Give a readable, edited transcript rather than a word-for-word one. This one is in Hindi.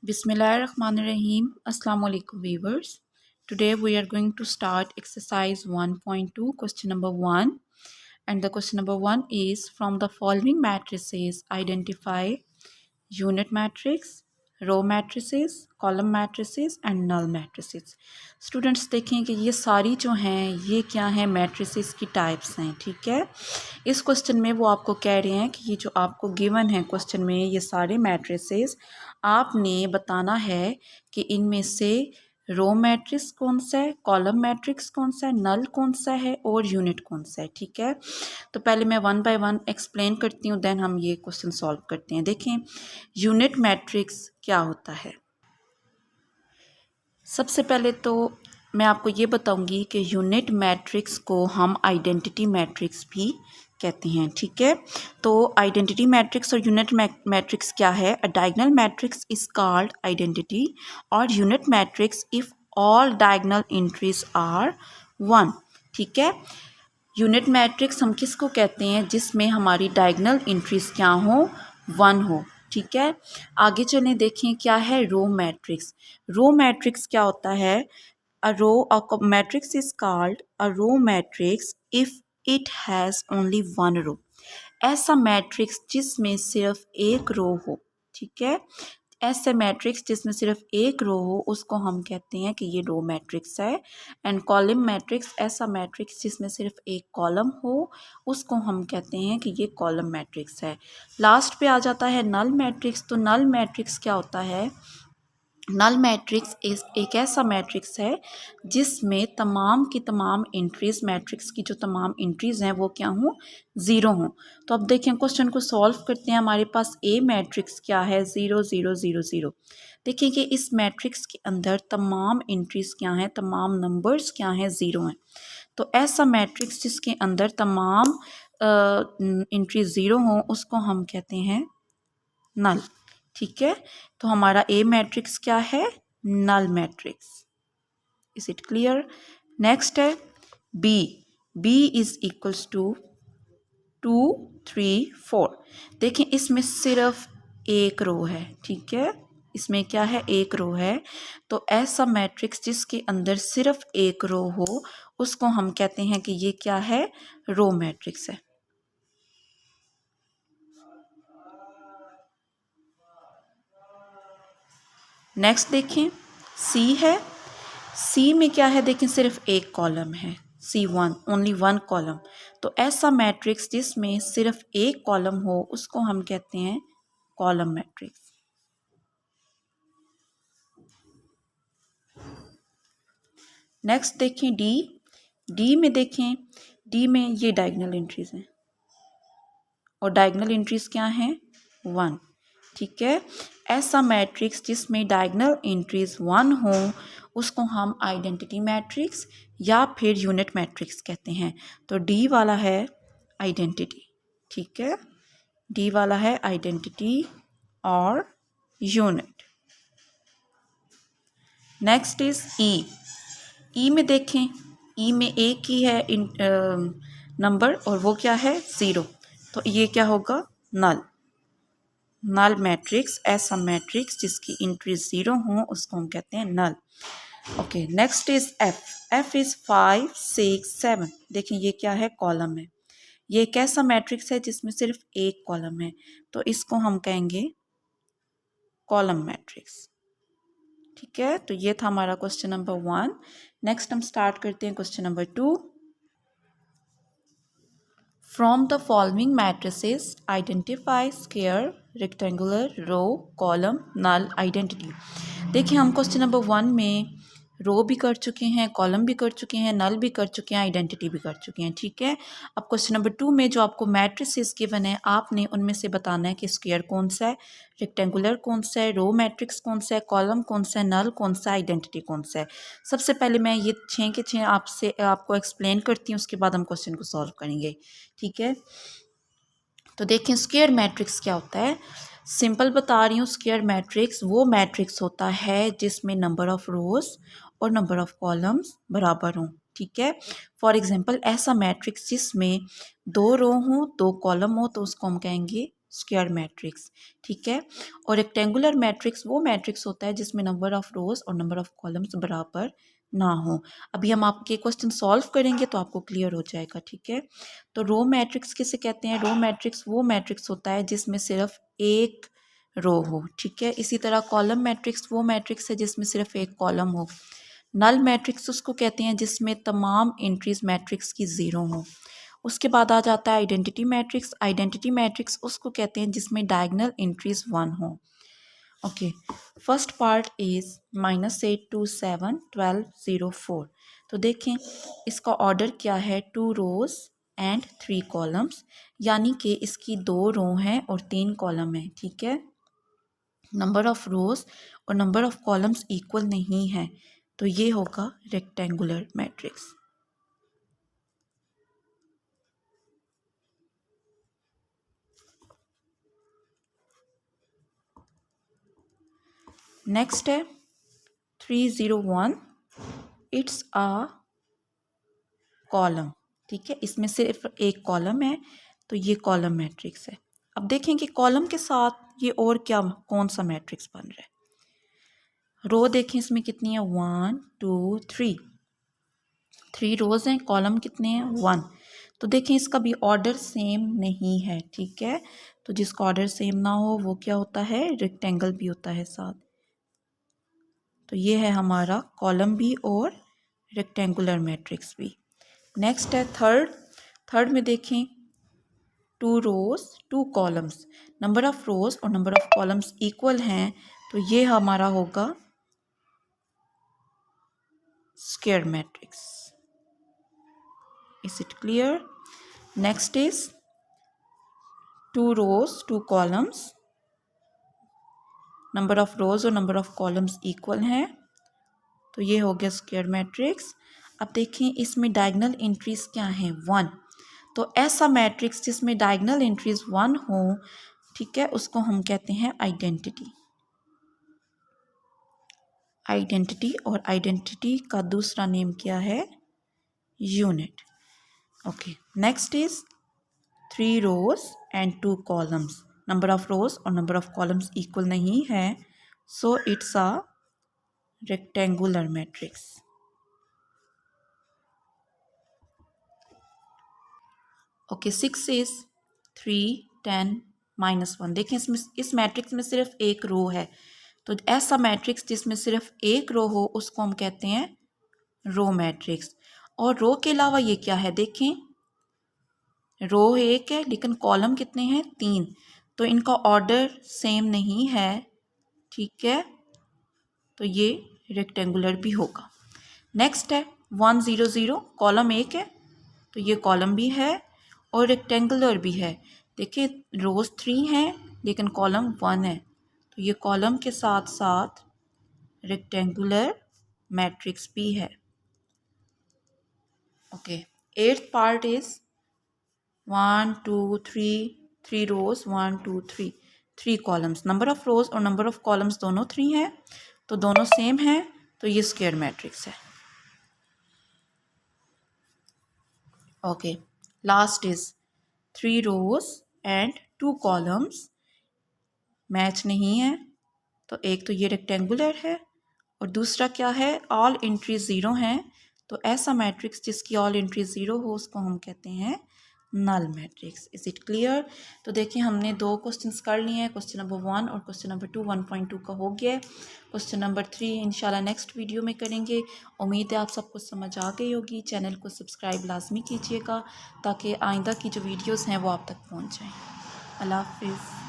Bismillahirrahmanirrahim. Assalamu alaikum viewers. Today we are going to start exercise 1.2 question number 1, and the question number 1 is from the following matrices identify unit matrix, row matrices, column matrices and null matrices। स्टूडेंट्स देखें कि ये सारी जो हैं ये क्या हैं matrices की टाइप्स हैं। ठीक है, इस क्वेश्चन में वो आपको कह रहे हैं कि ये जो आपको गिवन है क्वेश्चन में ये सारे matrices आपने बताना है कि इनमें से रो मैट्रिक्स कौन सा है, कॉलम मैट्रिक्स कौन सा है, नल कौन सा है और यूनिट कौन सा है। ठीक है, तो पहले मैं वन बाय वन एक्सप्लेन करती हूँ, देन हम ये क्वेश्चन सॉल्व करते हैं। देखें यूनिट मैट्रिक्स क्या होता है। सबसे पहले तो मैं आपको ये बताऊंगी कि यूनिट मैट्रिक्स को हम आइडेंटिटी मैट्रिक्स भी कहते हैं। ठीक है, तो आइडेंटिटी मैट्रिक्स और यूनिट मैट्रिक्स क्या है। A diagonal matrix is called identity और unit matrix if all diagonal entries are one. ठीक है, यूनिट मैट्रिक्स हम किसको कहते हैं, जिसमें हमारी डायगोनल एंट्रीज क्या हो, वन हो। ठीक है, आगे चलें, देखें क्या है रो मैट्रिक्स। रो मैट्रिक्स क्या होता है। A row a matrix is called a row matrix if it has only one row. ऐसा मैट्रिक्स जिसमें सिर्फ एक रो हो। ठीक है, ऐसे मैट्रिक्स जिसमें सिर्फ एक रो हो उसको हम कहते हैं कि ये रो मैट्रिक्स है। एंड कॉलम मैट्रिक्स ऐसा मैट्रिक्स जिसमें सिर्फ एक कॉलम हो उसको हम कहते हैं कि ये कॉलम मैट्रिक्स है। लास्ट पे आ जाता है नल मैट्रिक्स। तो नल मैट्रिक्स क्या होता है। नल मैट्रिक्स एक ऐसा मैट्रिक्स है जिसमें तमाम की तमाम एंट्रीज, मैट्रिक्स की जो तमाम एंट्रीज हैं वो क्या हों, ज़ीरो हों। तो अब देखें क्वेश्चन को सॉल्व करते हैं। हमारे पास ए मैट्रिक्स क्या है, 0 0 0 0। देखिए कि इस मैट्रिक्स के अंदर तमाम एंट्रीज क्या हैं, तमाम नंबर्स क्या हैं, ज़ीरो हैं। तो ऐसा मैट्रिक्स जिसके अंदर तमाम एंट्रीज ज़ीरो हों उसको हम कहते हैं नल। ठीक है, तो हमारा ए मैट्रिक्स क्या है, null matrix. Is it clear. Next है B. B is equals to 2 3 4। देखें इसमें सिर्फ एक रो है। ठीक है, इसमें क्या है, एक रो है। तो ऐसा मैट्रिक्स जिसके अंदर सिर्फ एक रो हो उसको हम कहते हैं कि ये क्या है, रो मैट्रिक्स है। नेक्स्ट देखें सी है। सी में क्या है, देखें सिर्फ एक कॉलम है, C1 ओनली वन कॉलम। तो ऐसा मैट्रिक्स जिसमें सिर्फ एक कॉलम हो उसको हम कहते हैं कॉलम मैट्रिक्स। नेक्स्ट देखें डी। डी में देखें, डी में ये डायगोनल एंट्रीज हैं और डायगोनल एंट्रीज क्या हैं, 1। ठीक है, ऐसा मैट्रिक्स जिसमें डायगोनल एंट्रीज 1 हो उसको हम आइडेंटिटी मैट्रिक्स या फिर यूनिट मैट्रिक्स कहते हैं। तो डी वाला है आइडेंटिटी। ठीक है, डी वाला है आइडेंटिटी और यूनिट। नेक्स्ट इज ई। ई में देखें, ई में एक ही है नंबर और वो क्या है, 0। तो ये क्या होगा, नल। नल मैट्रिक्स ऐसा मैट्रिक्स जिसकी एंट्री 0 हो उसको हम कहते हैं null. Okay, next is F. F is 5 6 7। देखें ये क्या है, कॉलम है। ये एक ऐसा मैट्रिक्स है जिसमें सिर्फ एक कॉलम है तो इसको हम कहेंगे कॉलम मैट्रिक्स। ठीक है, तो ये था हमारा क्वेश्चन नंबर 1। नेक्स्ट हम स्टार्ट करते हैं question number 2। From the following matrices identify square, rectangular, row, column, null, identity. देखिए हम क्वेश्चन नंबर 1 में रो भी कर चुके हैं, कॉलम भी कर चुके हैं, नल भी कर चुके हैं, आइडेंटिटी भी कर चुके हैं। ठीक है, अब क्वेश्चन नंबर 2 में जो आपको मैट्रिसेस गिवन है आपने उनमें से बताना है कि स्क्वायर कौन सा है, रेक्टेंगुलर कौन सा है, रो मैट्रिक्स कौन सा है, कॉलम कौन सा है, नल कौन सा है, आइडेंटिटी कौन सा है। सबसे पहले मैं ये 6 के 6 आपको एक्सप्लेन करती हूँ, उसके बाद हम क्वेश्चन को सॉल्व करेंगे। ठीक है, तो देखें स्क्वायर मैट्रिक्स क्या होता है। सिंपल बता रही हूँ, स्क्वायर मैट्रिक्स वो मैट्रिक्स होता है जिसमें नंबर ऑफ रोज और नंबर ऑफ कॉलम्स बराबर हों। ठीक है, फॉर एग्जांपल ऐसा मैट्रिक्स जिसमें 2 रो हो 2 कॉलम हो तो उसको हम कहेंगे स्क्वायर मैट्रिक्स, ठीक है। और रेक्टेंगुलर मैट्रिक्स वो मैट्रिक्स होता है जिसमें नंबर ऑफ रोज और नंबर ऑफ कॉलम्स बराबर ना हो। अभी हम आपके क्वेश्चन सॉल्व करेंगे तो आपको क्लियर हो जाएगा, ठीक है। तो रो मैट्रिक्स किसे कहते हैं? रो मैट्रिक्स वो मैट्रिक्स होता है जिसमें सिर्फ एक रो हो, ठीक है। इसी तरह कॉलम मैट्रिक्स वो मैट्रिक्स है जिसमें सिर्फ एक कॉलम हो। नल मैट्रिक्स उसको कहते हैं जिसमें तमाम एंट्रीज मैट्रिक्स की ज़ीरो हो। उसके बाद आ जाता है आइडेंटिटी मैट्रिक्स। आइडेंटिटी मैट्रिक्स उसको कहते हैं जिसमें डायगोनल एंट्रीज 1 हो। Okay, first part is -8 2 7 12 0 4। तो देखें इसका ऑर्डर क्या है, 2 रोज एंड 3 कॉलम्स, यानी कि इसकी 2 रो हैं और 3 कॉलम हैं, ठीक है। नंबर ऑफ रोज और नंबर ऑफ कॉलम्स इक्वल नहीं है, तो ये होगा रेक्टेंगुलर मैट्रिक्स। नेक्स्ट है 301, इट्स अ कॉलम, ठीक है। इसमें सिर्फ एक कॉलम है, तो ये कॉलम मैट्रिक्स है। अब देखें कि कॉलम के साथ ये और क्या कौन सा मैट्रिक्स बन रहा है। रो देखें इसमें कितनी है, 1 2 3, 3 रोज हैं, कॉलम कितने हैं, 1। तो देखें इसका भी ऑर्डर सेम नहीं है, ठीक है। तो जिसका ऑर्डर सेम ना हो वो क्या होता है, रेक्टेंगल भी होता है साथ। तो ये है हमारा कॉलम भी और रेक्टेंगुलर मैट्रिक्स भी। नेक्स्ट है थर्ड में देखें 2 rows 2 columns, number of rows और नंबर ऑफ कॉलम्स इक्वल हैं, तो ये हमारा होगा square matrix. Is it clear? Next is 2 rows 2 columns, number of rows और नंबर ऑफ कॉलम्स इक्वल हैं, तो ये हो गया स्क्वायर मैट्रिक्स। अब देखें इसमें डायगोनल एंट्रीज क्या हैं, 1। तो ऐसा मैट्रिक्स जिसमें डायगोनल एंट्रीज 1 हो, ठीक है, उसको हम कहते हैं आइडेंटिटी। आइडेंटिटी और आइडेंटिटी का दूसरा नेम क्या है, unit. Okay, next is 3 rows and 2 columns, number of rows और नंबर ऑफ कॉलम्स इक्वल नहीं है, so it's a rectangular matrix. Okay, 6 is 3 10 -1। देखें इसमें इस मैट्रिक्स में सिर्फ एक रो है, तो ऐसा मैट्रिक्स जिसमें सिर्फ एक रो हो उसको हम कहते हैं रो मैट्रिक्स। और रो के अलावा ये क्या है, देखें रो एक है लेकिन कॉलम कितने हैं, 3, तो इनका ऑर्डर सेम नहीं है, ठीक है, तो ये रेक्टेंगुलर भी होगा। नेक्स्ट है 1 0 0, कॉलम एक है तो ये कॉलम भी है और रेक्टेंगुलर भी है। देखिए रोज 3 हैं लेकिन कॉलम 1 है, तो ये कॉलम के साथ साथ रेक्टेंगुलर मैट्रिक्स भी है। Okay, 8th part is 1 2 3, 3 rows 1 2 3, 3 columns, number of rows और नंबर ऑफ कॉलम्स दोनों 3 हैं, तो दोनों सेम हैं, तो ये स्क्वायर मैट्रिक्स है। Okay, last is 3 rows and 2 columns, match नहीं है, तो एक तो ये रेक्टेंगुलर है और दूसरा क्या है, ऑल एंट्री ज़ीरो हैं, तो ऐसा मैट्रिक्स जिसकी ऑल एंट्री ज़ीरो हो उसको हम कहते हैं null matrix. Is it clear? तो देखिए हमने 2 क्वेश्चंस कर लिए हैं, क्वेश्चन नंबर 1 और क्वेश्चन नंबर 2 1.2 का हो गया है। क्वेश्चन नंबर 3 इंशाल्लाह नेक्स्ट वीडियो में करेंगे। उम्मीद है आप सबको समझ आ गई होगी। चैनल को सब्सक्राइब लाजमी कीजिएगा ताकि आइंदा की जो वीडियोज़ हैं वो आप तक पहुँच जाएँ। अल्लाह हाफिज़।